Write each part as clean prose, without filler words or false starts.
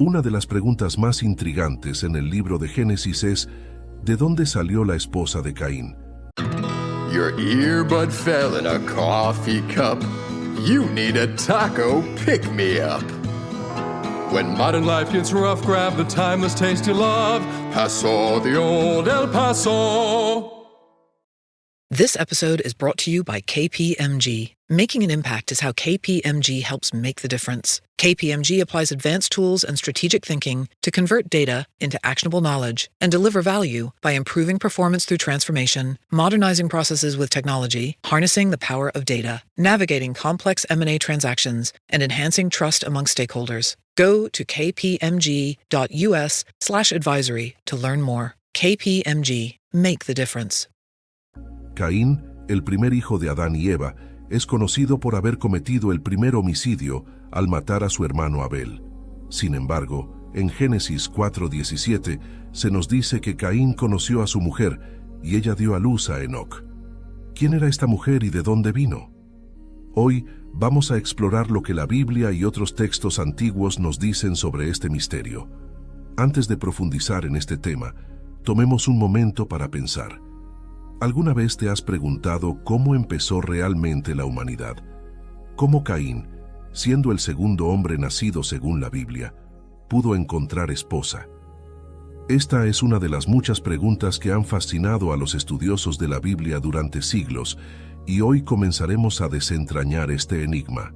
Una de las preguntas más intrigantes en el libro de Génesis es, ¿de dónde salió la esposa de Caín? Your earbud fell in a coffee cup. You need a taco pick-me-up. When modern life gets rough, grab the timeless taste you love. Paso the old El Paso. This episode is brought to you by KPMG. Making an impact is how KPMG helps make the difference. KPMG applies advanced tools and strategic thinking to convert data into actionable knowledge and deliver value by improving performance through transformation, modernizing processes with technology, harnessing the power of data, navigating complex M&A transactions, and enhancing trust among stakeholders. Go to kpmg.us/advisory to learn more. KPMG. Make the difference. Caín, el primer hijo de Adán y Eva, es conocido por haber cometido el primer homicidio al matar a su hermano Abel. Sin embargo, en Génesis 4:17 se nos dice que Caín conoció a su mujer y ella dio a luz a Enoc. ¿Quién era esta mujer y de dónde vino? Hoy vamos a explorar lo que la Biblia y otros textos antiguos nos dicen sobre este misterio. Antes de profundizar en este tema, tomemos un momento para pensar. ¿Alguna vez te has preguntado cómo empezó realmente la humanidad? ¿Cómo Caín, siendo el segundo hombre nacido según la Biblia, pudo encontrar esposa? Esta es una de las muchas preguntas que han fascinado a los estudiosos de la Biblia durante siglos, y hoy comenzaremos a desentrañar este enigma.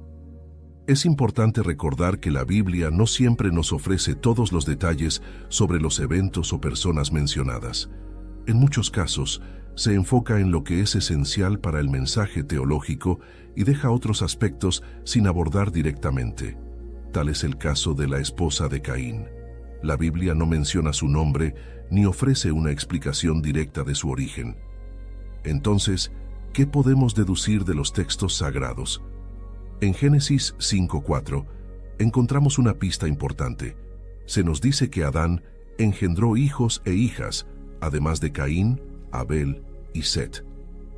Es importante recordar que la Biblia no siempre nos ofrece todos los detalles sobre los eventos o personas mencionadas. En muchos casos, se enfoca en lo que es esencial para el mensaje teológico y deja otros aspectos sin abordar directamente. Tal es el caso de la esposa de Caín. La Biblia no menciona su nombre ni ofrece una explicación directa de su origen. Entonces, ¿qué podemos deducir de los textos sagrados? En Génesis 5:4 encontramos una pista importante. Se nos dice que Adán engendró hijos e hijas, además de Caín, Abel y Set.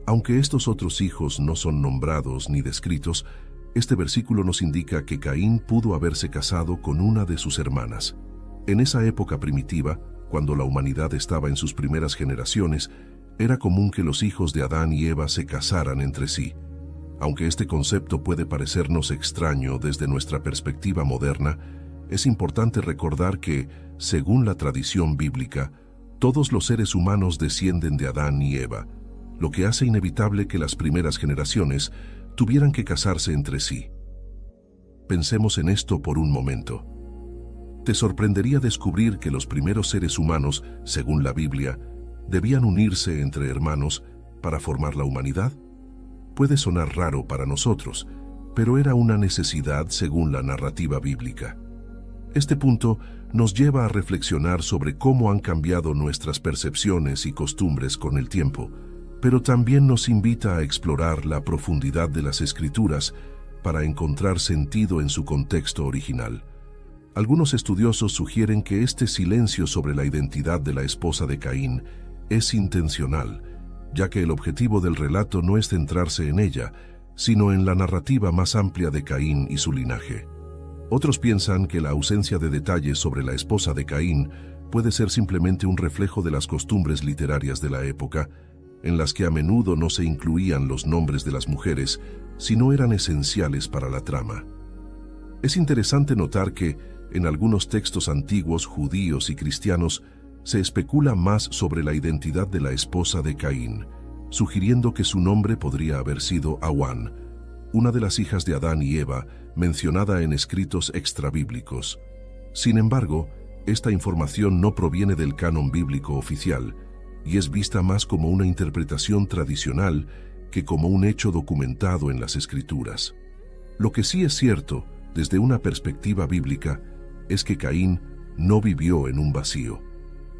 Aunque estos otros hijos no son nombrados ni descritos, este versículo nos indica que Caín pudo haberse casado con una de sus hermanas. En esa época primitiva, cuando la humanidad estaba en sus primeras generaciones, era común que los hijos de Adán y Eva se casaran entre sí. Aunque este concepto puede parecernos extraño desde nuestra perspectiva moderna, es importante recordar que, según la tradición bíblica, todos los seres humanos descienden de Adán y Eva, lo que hace inevitable que las primeras generaciones tuvieran que casarse entre sí. Pensemos en esto por un momento. ¿Te sorprendería descubrir que los primeros seres humanos, según la Biblia, debían unirse entre hermanos para formar la humanidad? Puede sonar raro para nosotros, pero era una necesidad según la narrativa bíblica. Este punto nos lleva a reflexionar sobre cómo han cambiado nuestras percepciones y costumbres con el tiempo, pero también nos invita a explorar la profundidad de las Escrituras para encontrar sentido en su contexto original. Algunos estudiosos sugieren que este silencio sobre la identidad de la esposa de Caín es intencional, ya que el objetivo del relato no es centrarse en ella, sino en la narrativa más amplia de Caín y su linaje. Otros piensan que la ausencia de detalles sobre la esposa de Caín puede ser simplemente un reflejo de las costumbres literarias de la época, en las que a menudo no se incluían los nombres de las mujeres si no eran esenciales para la trama. Es interesante notar que, en algunos textos antiguos judíos y cristianos, se especula más sobre la identidad de la esposa de Caín, sugiriendo que su nombre podría haber sido Awan, una de las hijas de Adán y Eva, mencionada en escritos extrabíblicos. Sin embargo, esta información no proviene del canon bíblico oficial y es vista más como una interpretación tradicional que como un hecho documentado en las Escrituras. Lo que sí es cierto, desde una perspectiva bíblica, es que Caín no vivió en un vacío.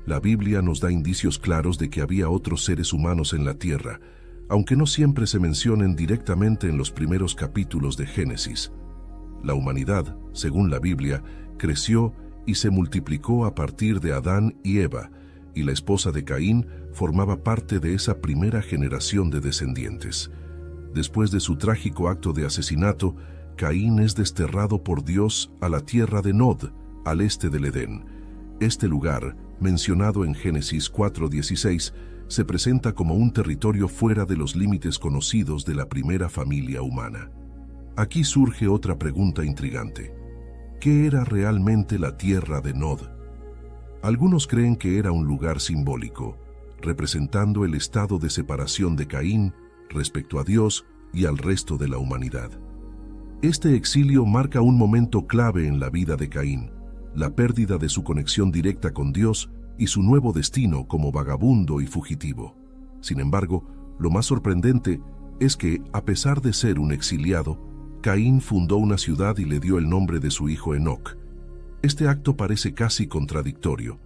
La Biblia nos da indicios claros de que había otros seres humanos en la tierra, aunque no siempre se mencionen directamente en los primeros capítulos de Génesis. La humanidad, según la Biblia, creció y se multiplicó a partir de Adán y Eva, y la esposa de Caín formaba parte de esa primera generación de descendientes. Después de su trágico acto de asesinato, Caín es desterrado por Dios a la tierra de Nod, al este del Edén. Este lugar, mencionado en Génesis 4:16, se presenta como un territorio fuera de los límites conocidos de la primera familia humana. Aquí surge otra pregunta intrigante. ¿Qué era realmente la tierra de Nod? Algunos creen que era un lugar simbólico, representando el estado de separación de Caín respecto a Dios y al resto de la humanidad. Este exilio marca un momento clave en la vida de Caín, la pérdida de su conexión directa con Dios y su nuevo destino como vagabundo y fugitivo. Sin embargo, lo más sorprendente es que, a pesar de ser un exiliado, Caín fundó una ciudad y le dio el nombre de su hijo Enoc. Este acto parece casi contradictorio.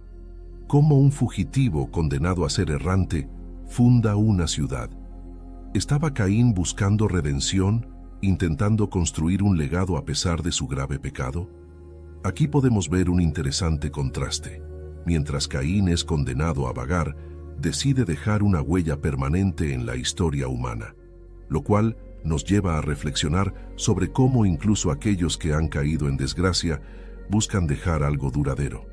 ¿Cómo un fugitivo condenado a ser errante funda una ciudad? ¿Estaba Caín buscando redención, intentando construir un legado a pesar de su grave pecado? Aquí podemos ver un interesante contraste. Mientras Caín es condenado a vagar, decide dejar una huella permanente en la historia humana, lo cual nos lleva a reflexionar sobre cómo incluso aquellos que han caído en desgracia buscan dejar algo duradero.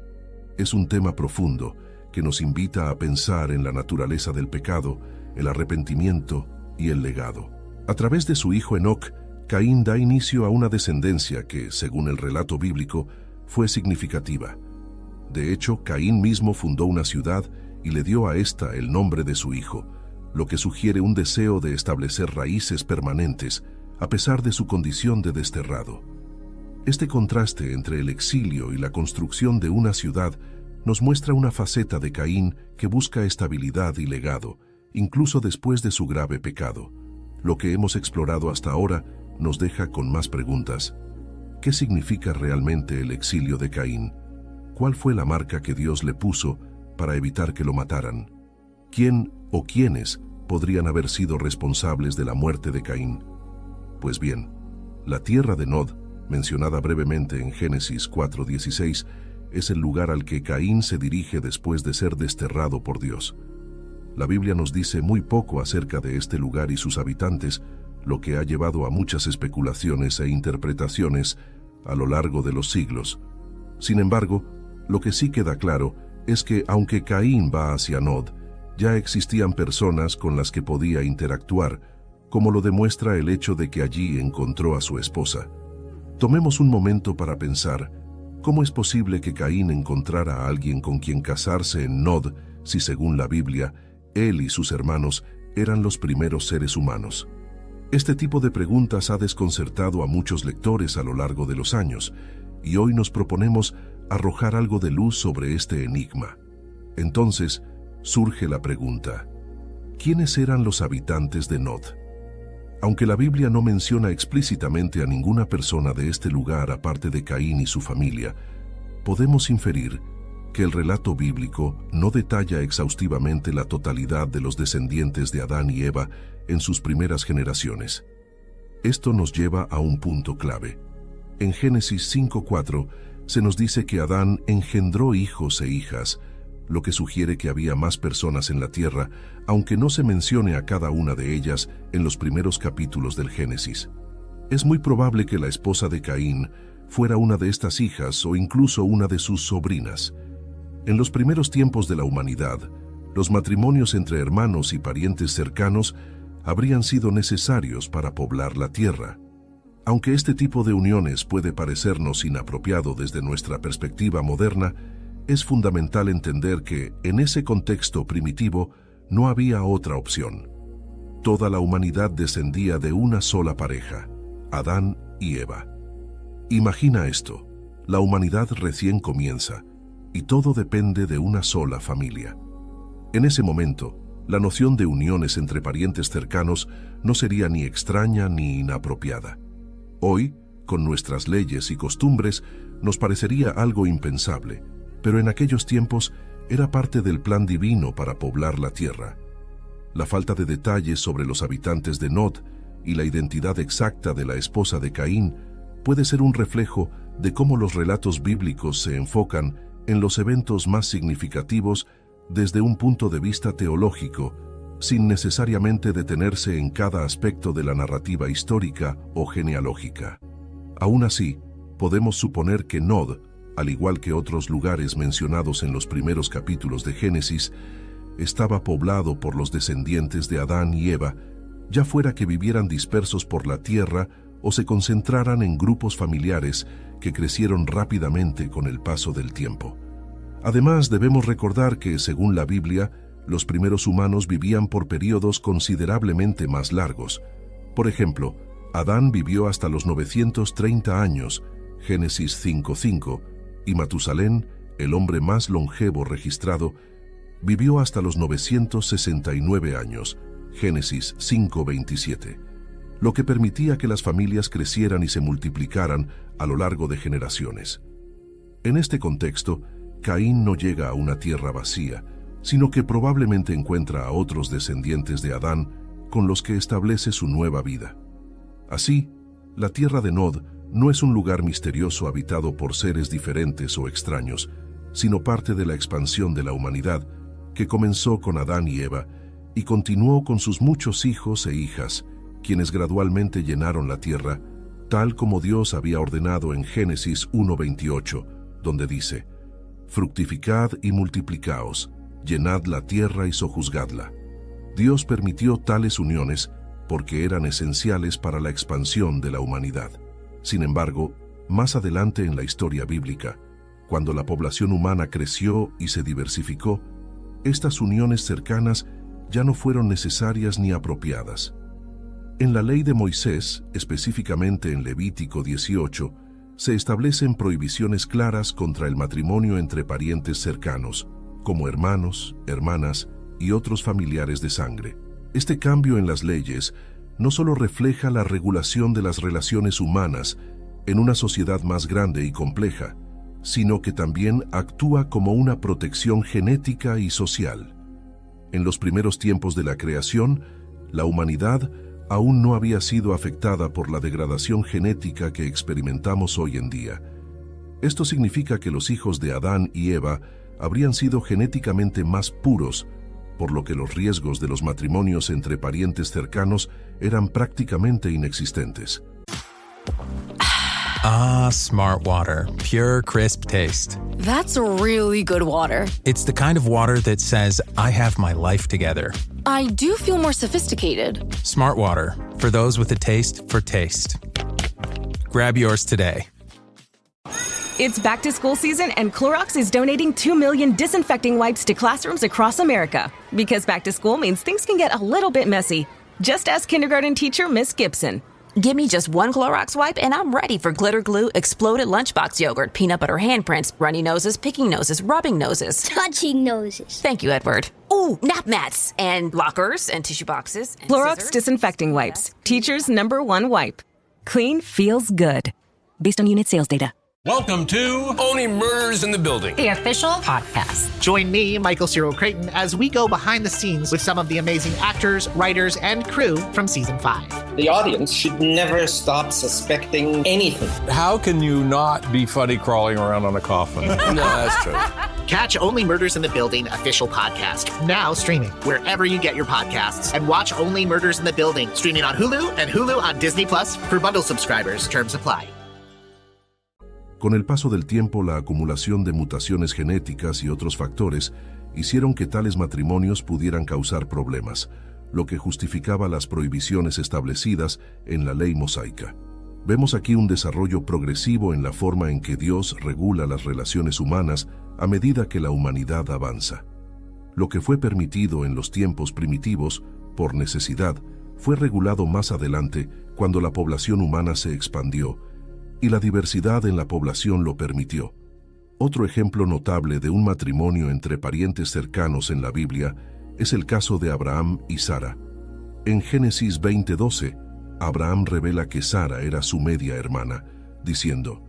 Es un tema profundo que nos invita a pensar en la naturaleza del pecado, el arrepentimiento y el legado. A través de su hijo Enoc, Caín da inicio a una descendencia que, según el relato bíblico, fue significativa. De hecho, Caín mismo fundó una ciudad y le dio a esta el nombre de su hijo, lo que sugiere un deseo de establecer raíces permanentes, a pesar de su condición de desterrado. Este contraste entre el exilio y la construcción de una ciudad nos muestra una faceta de Caín que busca estabilidad y legado, incluso después de su grave pecado. Lo que hemos explorado hasta ahora nos deja con más preguntas. ¿Qué significa realmente el exilio de Caín? ¿Cuál fue la marca que Dios le puso para evitar que lo mataran? ¿Quién o quiénes podrían haber sido responsables de la muerte de Caín? Pues bien, la tierra de Nod, mencionada brevemente en Génesis 4:16, es el lugar al que Caín se dirige después de ser desterrado por Dios. La Biblia nos dice muy poco acerca de este lugar y sus habitantes, lo que ha llevado a muchas especulaciones e interpretaciones a lo largo de los siglos. Sin embargo, lo que sí queda claro es que aunque Caín va hacia Nod, ya existían personas con las que podía interactuar, como lo demuestra el hecho de que allí encontró a su esposa. Tomemos un momento para pensar, ¿cómo es posible que Caín encontrara a alguien con quien casarse en Nod si, según la Biblia, él y sus hermanos eran los primeros seres humanos? Este tipo de preguntas ha desconcertado a muchos lectores a lo largo de los años, y hoy nos proponemos arrojar algo de luz sobre este enigma. Entonces, surge la pregunta: ¿quiénes eran los habitantes de Nod? Aunque la Biblia no menciona explícitamente a ninguna persona de este lugar aparte de Caín y su familia, podemos inferir que el relato bíblico no detalla exhaustivamente la totalidad de los descendientes de Adán y Eva en sus primeras generaciones. Esto nos lleva a un punto clave. En Génesis 5:4 se nos dice que Adán engendró hijos e hijas, lo que sugiere que había más personas en la tierra, aunque no se mencione a cada una de ellas en los primeros capítulos del Génesis. Es muy probable que la esposa de Caín fuera una de estas hijas o incluso una de sus sobrinas. En los primeros tiempos de la humanidad, los matrimonios entre hermanos y parientes cercanos habrían sido necesarios para poblar la tierra. Aunque este tipo de uniones puede parecernos inapropiado desde nuestra perspectiva moderna, es fundamental entender que, en ese contexto primitivo, no había otra opción. Toda la humanidad descendía de una sola pareja, Adán y Eva. Imagina esto: la humanidad recién comienza, y todo depende de una sola familia. En ese momento, la noción de uniones entre parientes cercanos no sería ni extraña ni inapropiada. Hoy, con nuestras leyes y costumbres, nos parecería algo impensable, pero en aquellos tiempos era parte del plan divino para poblar la tierra. La falta de detalles sobre los habitantes de Nod y la identidad exacta de la esposa de Caín puede ser un reflejo de cómo los relatos bíblicos se enfocan en los eventos más significativos desde un punto de vista teológico, sin necesariamente detenerse en cada aspecto de la narrativa histórica o genealógica. Aún así, podemos suponer que Nod al igual que otros lugares mencionados en los primeros capítulos de Génesis, estaba poblado por los descendientes de Adán y Eva, ya fuera que vivieran dispersos por la tierra o se concentraran en grupos familiares que crecieron rápidamente con el paso del tiempo. Además, debemos recordar que, según la Biblia, los primeros humanos vivían por períodos considerablemente más largos. Por ejemplo, Adán vivió hasta los 930 años, Génesis 5:5, y Matusalén, el hombre más longevo registrado, vivió hasta los 969 años, Génesis 5:27, lo que permitía que las familias crecieran y se multiplicaran a lo largo de generaciones. En este contexto, Caín no llega a una tierra vacía, sino que probablemente encuentra a otros descendientes de Adán con los que establece su nueva vida. Así, la tierra de Nod no es un lugar misterioso habitado por seres diferentes o extraños, sino parte de la expansión de la humanidad que comenzó con Adán y Eva y continuó con sus muchos hijos e hijas, quienes gradualmente llenaron la tierra, tal como Dios había ordenado en Génesis 1:28, donde dice: «Fructificad y multiplicaos, llenad la tierra y sojuzgadla». Dios permitió tales uniones porque eran esenciales para la expansión de la humanidad. Sin embargo, más adelante en la historia bíblica, cuando la población humana creció y se diversificó, estas uniones cercanas ya no fueron necesarias ni apropiadas. En la ley de Moisés, específicamente en Levítico 18, se establecen prohibiciones claras contra el matrimonio entre parientes cercanos, como hermanos, hermanas y otros familiares de sangre. Este cambio en las leyes no solo refleja la regulación de las relaciones humanas en una sociedad más grande y compleja, sino que también actúa como una protección genética y social. En los primeros tiempos de la creación, la humanidad aún no había sido afectada por la degradación genética que experimentamos hoy en día. Esto significa que los hijos de Adán y Eva habrían sido genéticamente más puros, por lo que los riesgos de los matrimonios entre parientes cercanos eran prácticamente inexistentes. Ah, Smart Water. Pure, crisp taste. That's really good water. It's the kind of water that says, I have my life together. I do feel more sophisticated. Smart Water. For those with a taste for taste. Grab yours today. It's back to school season and Clorox is donating 2 million disinfecting wipes to classrooms across America. Because back to school means things can get a little bit messy. Just ask kindergarten teacher Miss Gibson. Give me just one Clorox wipe and I'm ready for glitter glue, exploded lunchbox yogurt, peanut butter handprints, runny noses, picking noses, rubbing noses. Touching noses. Thank you, Edward. Ooh, nap mats and lockers and tissue boxes. And Clorox scissors. disinfecting wipes. Teacher's #1 wipe. Clean feels good. Based on unit sales data. Welcome to Only Murders in the Building, the official podcast. Join me, Michael Cyril Creighton, as we go behind the scenes with some of the amazing actors, writers, and crew from Season 5. The audience should never stop suspecting anything. How can you not be funny crawling around on a coffin? No, that's true. Catch Only Murders in the Building official podcast, now streaming wherever you get your podcasts. And watch Only Murders in the Building, streaming on Hulu and Hulu on Disney Plus for bundle subscribers. Terms apply. Con el paso del tiempo, la acumulación de mutaciones genéticas y otros factores hicieron que tales matrimonios pudieran causar problemas, lo que justificaba las prohibiciones establecidas en la ley mosaica. Vemos aquí un desarrollo progresivo en la forma en que Dios regula las relaciones humanas a medida que la humanidad avanza. Lo que fue permitido en los tiempos primitivos, por necesidad, fue regulado más adelante cuando la población humana se expandió, y la diversidad en la población lo permitió. Otro ejemplo notable de un matrimonio entre parientes cercanos en la Biblia es el caso de Abraham y Sara. En Génesis 20:12, Abraham revela que Sara era su media hermana, diciendo: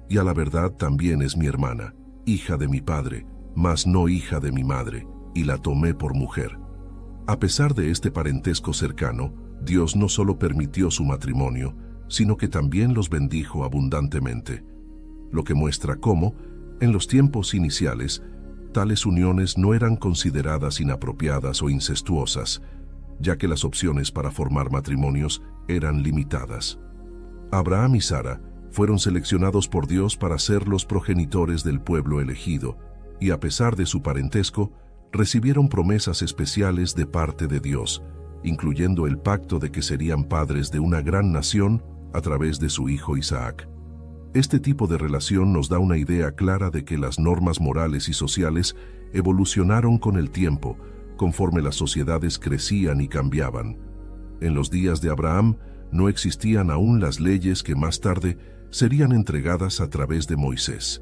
«Y a la verdad también es mi hermana, hija de mi padre, mas no hija de mi madre, y la tomé por mujer». A pesar de este parentesco cercano, Dios no solo permitió su matrimonio, sino que también los bendijo abundantemente, lo que muestra cómo, en los tiempos iniciales, tales uniones no eran consideradas inapropiadas o incestuosas, ya que las opciones para formar matrimonios eran limitadas. Abraham y Sara Fueron seleccionados por Dios para ser los progenitores del pueblo elegido, y a pesar de su parentesco, recibieron promesas especiales de parte de Dios, incluyendo el pacto de que serían padres de una gran nación a través de su hijo Isaac. Este tipo de relación nos da una idea clara de que las normas morales y sociales evolucionaron con el tiempo, conforme las sociedades crecían y cambiaban. En los días de Abraham no existían aún las leyes que más tarde serían entregadas a través de Moisés.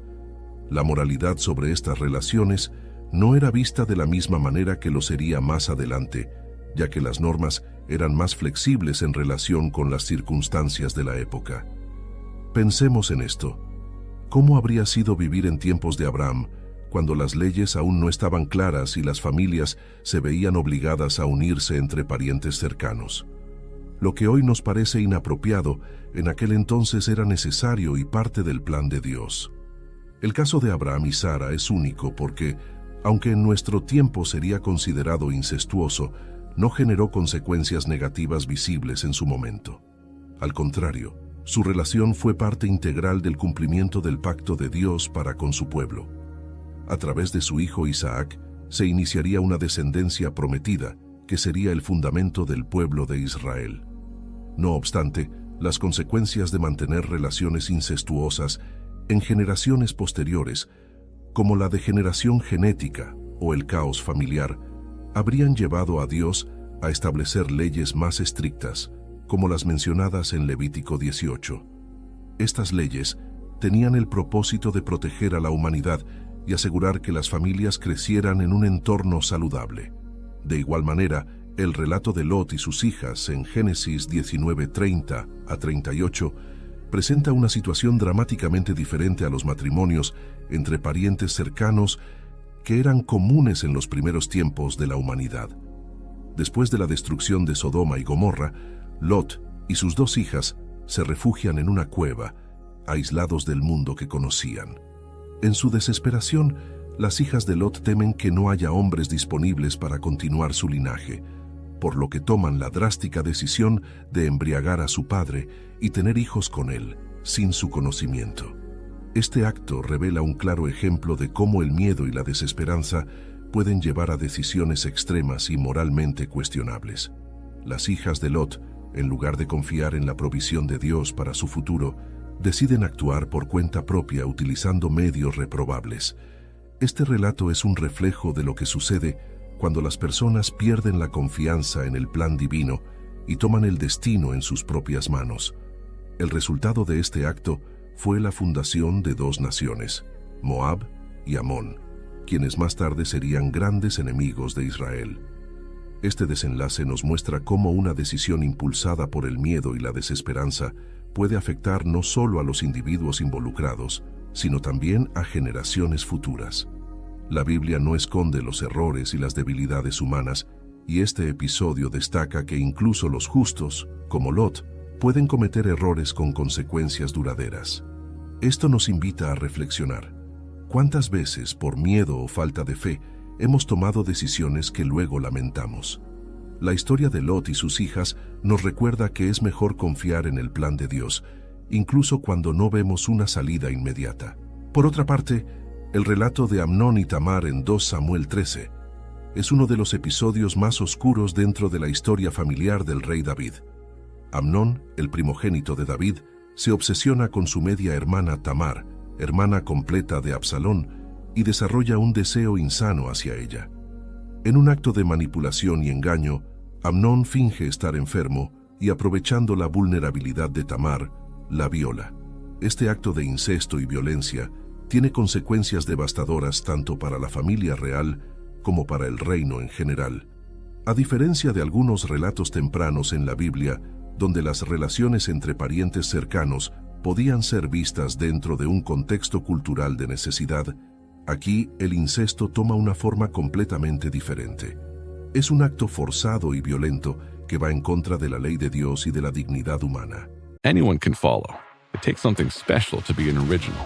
La moralidad sobre estas relaciones no era vista de la misma manera que lo sería más adelante, ya que las normas eran más flexibles en relación con las circunstancias de la época. Pensemos en esto. ¿Cómo habría sido vivir en tiempos de Abraham, cuando las leyes aún no estaban claras y las familias se veían obligadas a unirse entre parientes cercanos? Lo que hoy nos parece inapropiado, en aquel entonces era necesario y parte del plan de Dios. El caso de Abraham y Sara es único porque, aunque en nuestro tiempo sería considerado incestuoso, no generó consecuencias negativas visibles en su momento. Al contrario, su relación fue parte integral del cumplimiento del pacto de Dios para con su pueblo. A través de su hijo Isaac, se iniciaría una descendencia prometida, que sería el fundamento del pueblo de Israel. No obstante, las consecuencias de mantener relaciones incestuosas en generaciones posteriores, como la degeneración genética o el caos familiar, habrían llevado a Dios a establecer leyes más estrictas, como las mencionadas en Levítico 18. Estas leyes tenían el propósito de proteger a la humanidad y asegurar que las familias crecieran en un entorno saludable. De igual manera, el relato de Lot y sus hijas en Génesis 19:30 a 38 presenta una situación dramáticamente diferente a los matrimonios entre parientes cercanos que eran comunes en los primeros tiempos de la humanidad. Después de la destrucción de Sodoma y Gomorra, Lot y sus 2 hijas se refugian en una cueva, aislados del mundo que conocían. En su desesperación, las hijas de Lot temen que no haya hombres disponibles para continuar su linaje, por lo que toman la drástica decisión de embriagar a su padre y tener hijos con él, sin su conocimiento. Este acto revela un claro ejemplo de cómo el miedo y la desesperanza pueden llevar a decisiones extremas y moralmente cuestionables. Las hijas de Lot, en lugar de confiar en la provisión de Dios para su futuro, deciden actuar por cuenta propia utilizando medios reprobables. Este relato es un reflejo de lo que sucede cuando las personas pierden la confianza en el plan divino y toman el destino en sus propias manos. El resultado de este acto fue la fundación de 2 naciones, Moab y Amón, quienes más tarde serían grandes enemigos de Israel. Este desenlace nos muestra cómo una decisión impulsada por el miedo y la desesperanza puede afectar no solo a los individuos involucrados, sino también a generaciones futuras. La Biblia no esconde los errores y las debilidades humanas, y este episodio destaca que incluso los justos, como Lot, pueden cometer errores con consecuencias duraderas. Esto nos invita a reflexionar. ¿Cuántas veces, por miedo o falta de fe, hemos tomado decisiones que luego lamentamos? La historia de Lot y sus hijas nos recuerda que es mejor confiar en el plan de Dios, incluso cuando no vemos una salida inmediata. Por otra parte, el relato de Amnón y Tamar en 2 Samuel 13 es uno de los episodios más oscuros dentro de la historia familiar del rey David. Amnón, el primogénito de David, se obsesiona con su media hermana Tamar, hermana completa de Absalón, y desarrolla un deseo insano hacia ella. En un acto de manipulación y engaño, Amnón finge estar enfermo y, aprovechando la vulnerabilidad de Tamar, la viola. Este acto de incesto y violencia tiene consecuencias devastadoras tanto para la familia real como para el reino en general. A diferencia de algunos relatos tempranos en la Biblia, donde las relaciones entre parientes cercanos podían ser vistas dentro de un contexto cultural de necesidad, aquí el incesto toma una forma completamente diferente. Es un acto forzado y violento que va en contra de la ley de Dios y de la dignidad humana. Anyone can follow. It takes something special to be an original.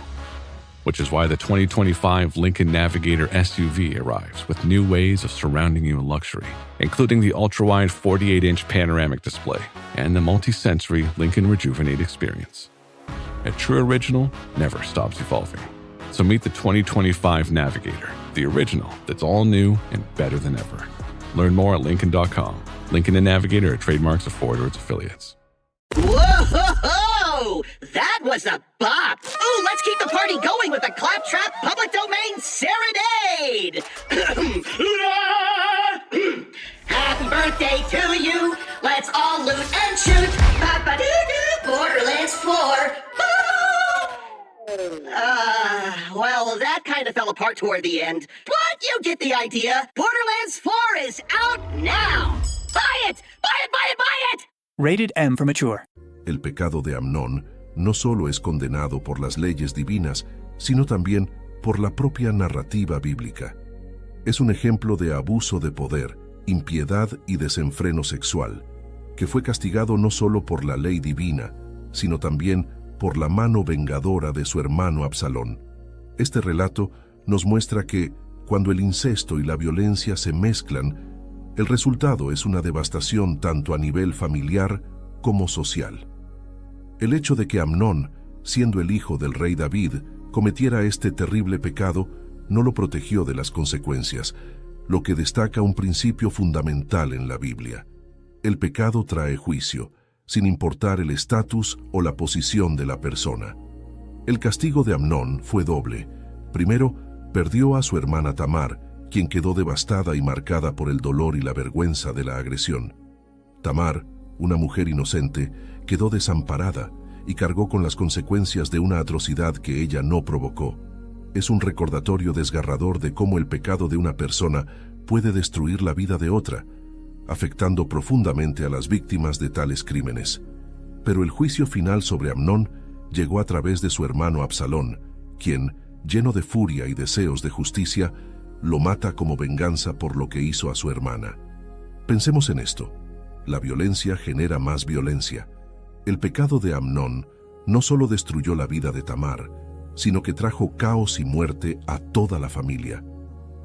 Which is why the 2025 Lincoln Navigator SUV arrives with new ways of surrounding you in luxury, including the ultra-wide 48-inch panoramic display and the multi-sensory Lincoln Rejuvenate experience. A true original never stops evolving. So meet the 2025 Navigator, the original that's all new and better than ever. Learn more at Lincoln.com. Lincoln and Navigator are trademarks of Ford or its affiliates. Whoa! That was a bop! Ooh, let's keep the party going with the Claptrap Public Domain Serenade! Happy birthday to you! Let's all loot and shoot! Ba-ba-doo-doo! Borderlands 4! Well, that kind of fell apart toward the end. But you get the idea. Borderlands 4 is out now! Buy it! Buy it, buy it, buy it! Rated M for Mature. El pecado de Amnón no solo es condenado por las leyes divinas, sino también por la propia narrativa bíblica. Es un ejemplo de abuso de poder, impiedad y desenfreno sexual, que fue castigado no solo por la ley divina, sino también por la mano vengadora de su hermano Absalón. Este relato nos muestra que, cuando el incesto y la violencia se mezclan, el resultado es una devastación tanto a nivel familiar como social. El hecho de que Amnón, siendo el hijo del rey David, cometiera este terrible pecado no lo protegió de las consecuencias, lo que destaca un principio fundamental en la Biblia. El pecado trae juicio, sin importar el estatus o la posición de la persona. El castigo de Amnón fue doble. Primero, perdió a su hermana Tamar, quien quedó devastada y marcada por el dolor y la vergüenza de la agresión. Tamar, una mujer inocente, quedó desamparada y cargó con las consecuencias de una atrocidad que ella no provocó. Es un recordatorio desgarrador de cómo el pecado de una persona puede destruir la vida de otra, afectando profundamente a las víctimas de tales crímenes. Pero el juicio final sobre Amnón llegó a través de su hermano Absalón, quien, lleno de furia y deseos de justicia, lo mata como venganza por lo que hizo a su hermana. Pensemos en esto. La violencia genera más violencia. El pecado de Amnón no solo destruyó la vida de Tamar, sino que trajo caos y muerte a toda la familia.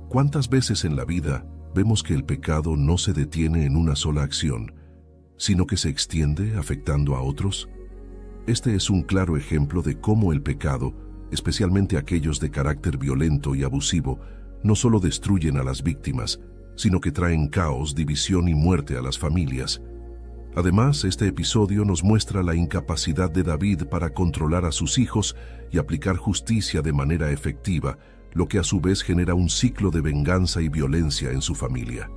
¿Cuántas veces en la vida vemos que el pecado no se detiene en una sola acción, sino que se extiende afectando a otros? Este es un claro ejemplo de cómo el pecado, especialmente aquellos de carácter violento y abusivo, no solo destruyen a las víctimas, sino que traen caos, división y muerte a las familias. Además, este episodio nos muestra la incapacidad de David para controlar a sus hijos y aplicar justicia de manera efectiva, lo que a su vez genera un ciclo de venganza y violencia en su familia.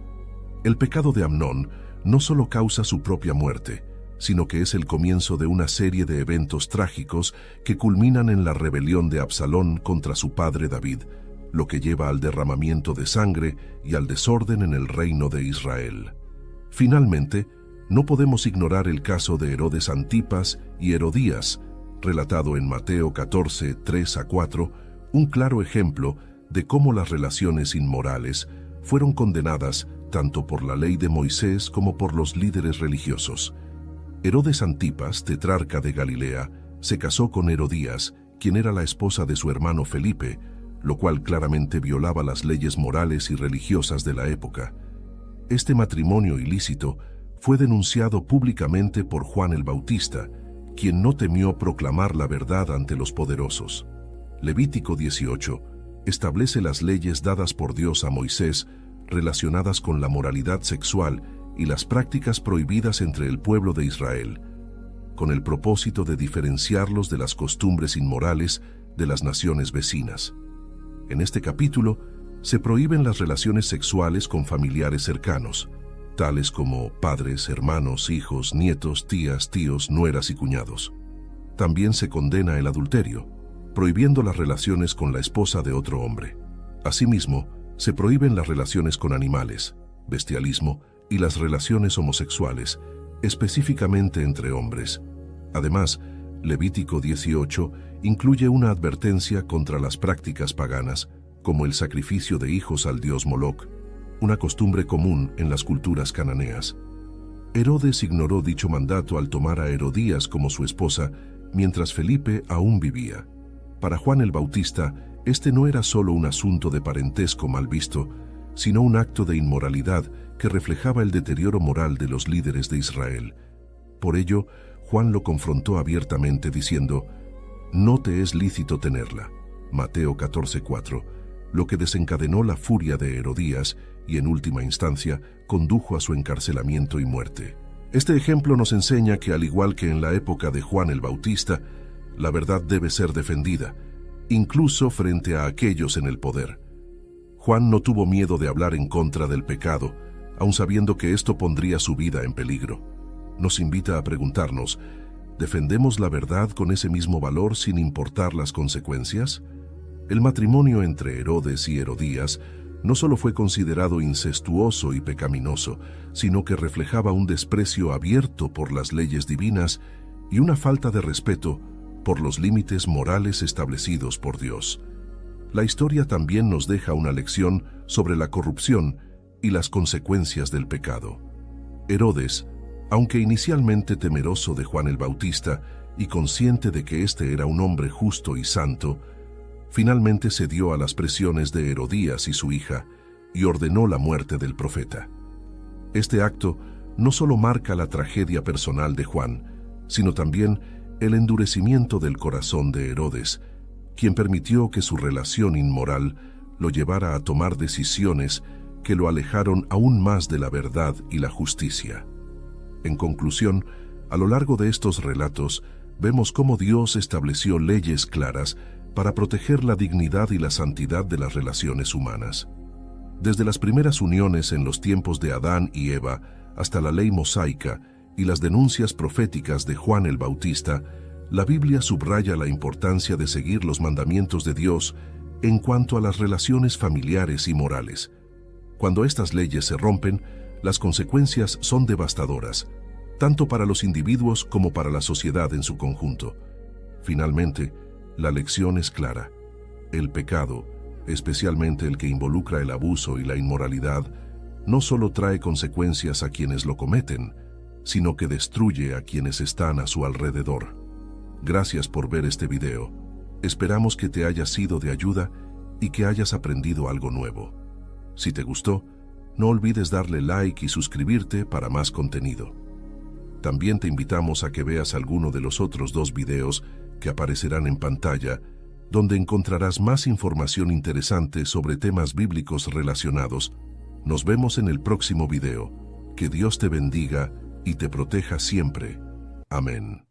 El pecado de Amnón no solo causa su propia muerte, sino que es el comienzo de una serie de eventos trágicos que culminan en la rebelión de Absalón contra su padre David, lo que lleva al derramamiento de sangre y al desorden en el reino de Israel. Finalmente, no podemos ignorar el caso de Herodes Antipas y Herodías, relatado en Mateo 14, 3-4, un claro ejemplo de cómo las relaciones inmorales fueron condenadas tanto por la ley de Moisés como por los líderes religiosos. Herodes Antipas, tetrarca de Galilea, se casó con Herodías, quien era la esposa de su hermano Felipe, lo cual claramente violaba las leyes morales y religiosas de la época. Este matrimonio ilícito fue denunciado públicamente por Juan el Bautista, quien no temió proclamar la verdad ante los poderosos. Levítico 18 establece las leyes dadas por Dios a Moisés relacionadas con la moralidad sexual y las prácticas prohibidas entre el pueblo de Israel, con el propósito de diferenciarlos de las costumbres inmorales de las naciones vecinas. En este capítulo se prohíben las relaciones sexuales con familiares cercanos, tales como padres, hermanos, hijos, nietos, tías, tíos, nueras y cuñados. También se condena el adulterio, prohibiendo las relaciones con la esposa de otro hombre. Asimismo, se prohíben las relaciones con animales, bestialismo y las relaciones homosexuales, específicamente entre hombres. Además, Levítico 18 incluye una advertencia contra las prácticas paganas, como el sacrificio de hijos al dios Moloc, una costumbre común en las culturas cananeas. Herodes ignoró dicho mandato al tomar a Herodías como su esposa, mientras Felipe aún vivía. Para Juan el Bautista, este no era solo un asunto de parentesco mal visto, sino un acto de inmoralidad que reflejaba el deterioro moral de los líderes de Israel. Por ello, Juan lo confrontó abiertamente diciendo: no te es lícito tenerla. Mateo 14:4, lo que desencadenó la furia de Herodías y en última instancia condujo a su encarcelamiento y muerte. Este ejemplo nos enseña que al igual que en la época de Juan el Bautista, la verdad debe ser defendida, incluso frente a aquellos en el poder. Juan no tuvo miedo de hablar en contra del pecado, aun sabiendo que esto pondría su vida en peligro. Nos invita a preguntarnos, ¿defendemos la verdad con ese mismo valor sin importar las consecuencias? El matrimonio entre Herodes y Herodías no solo fue considerado incestuoso y pecaminoso, sino que reflejaba un desprecio abierto por las leyes divinas y una falta de respeto por los límites morales establecidos por Dios. La historia también nos deja una lección sobre la corrupción y las consecuencias del pecado. Herodes, aunque inicialmente temeroso de Juan el Bautista y consciente de que éste era un hombre justo y santo, finalmente cedió a las presiones de Herodías y su hija y ordenó la muerte del profeta. Este acto no solo marca la tragedia personal de Juan, sino también el endurecimiento del corazón de Herodes, quien permitió que su relación inmoral lo llevara a tomar decisiones que lo alejaron aún más de la verdad y la justicia. En conclusión, a lo largo de estos relatos, vemos cómo Dios estableció leyes claras para proteger la dignidad y la santidad de las relaciones humanas. Desde las primeras uniones en los tiempos de Adán y Eva hasta la ley mosaica y las denuncias proféticas de Juan el Bautista, la Biblia subraya la importancia de seguir los mandamientos de Dios en cuanto a las relaciones familiares y morales. Cuando estas leyes se rompen, las consecuencias son devastadoras, tanto para los individuos como para la sociedad en su conjunto. Finalmente, la lección es clara. El pecado, especialmente el que involucra el abuso y la inmoralidad, no solo trae consecuencias a quienes lo cometen, sino que destruye a quienes están a su alrededor. Gracias por ver este video. Esperamos que te haya sido de ayuda y que hayas aprendido algo nuevo. Si te gustó, no olvides darle like y suscribirte para más contenido. También te invitamos a que veas alguno de los otros 2 videos que aparecerán en pantalla, donde encontrarás más información interesante sobre temas bíblicos relacionados. Nos vemos en el próximo video. Que Dios te bendiga y te proteja siempre. Amén.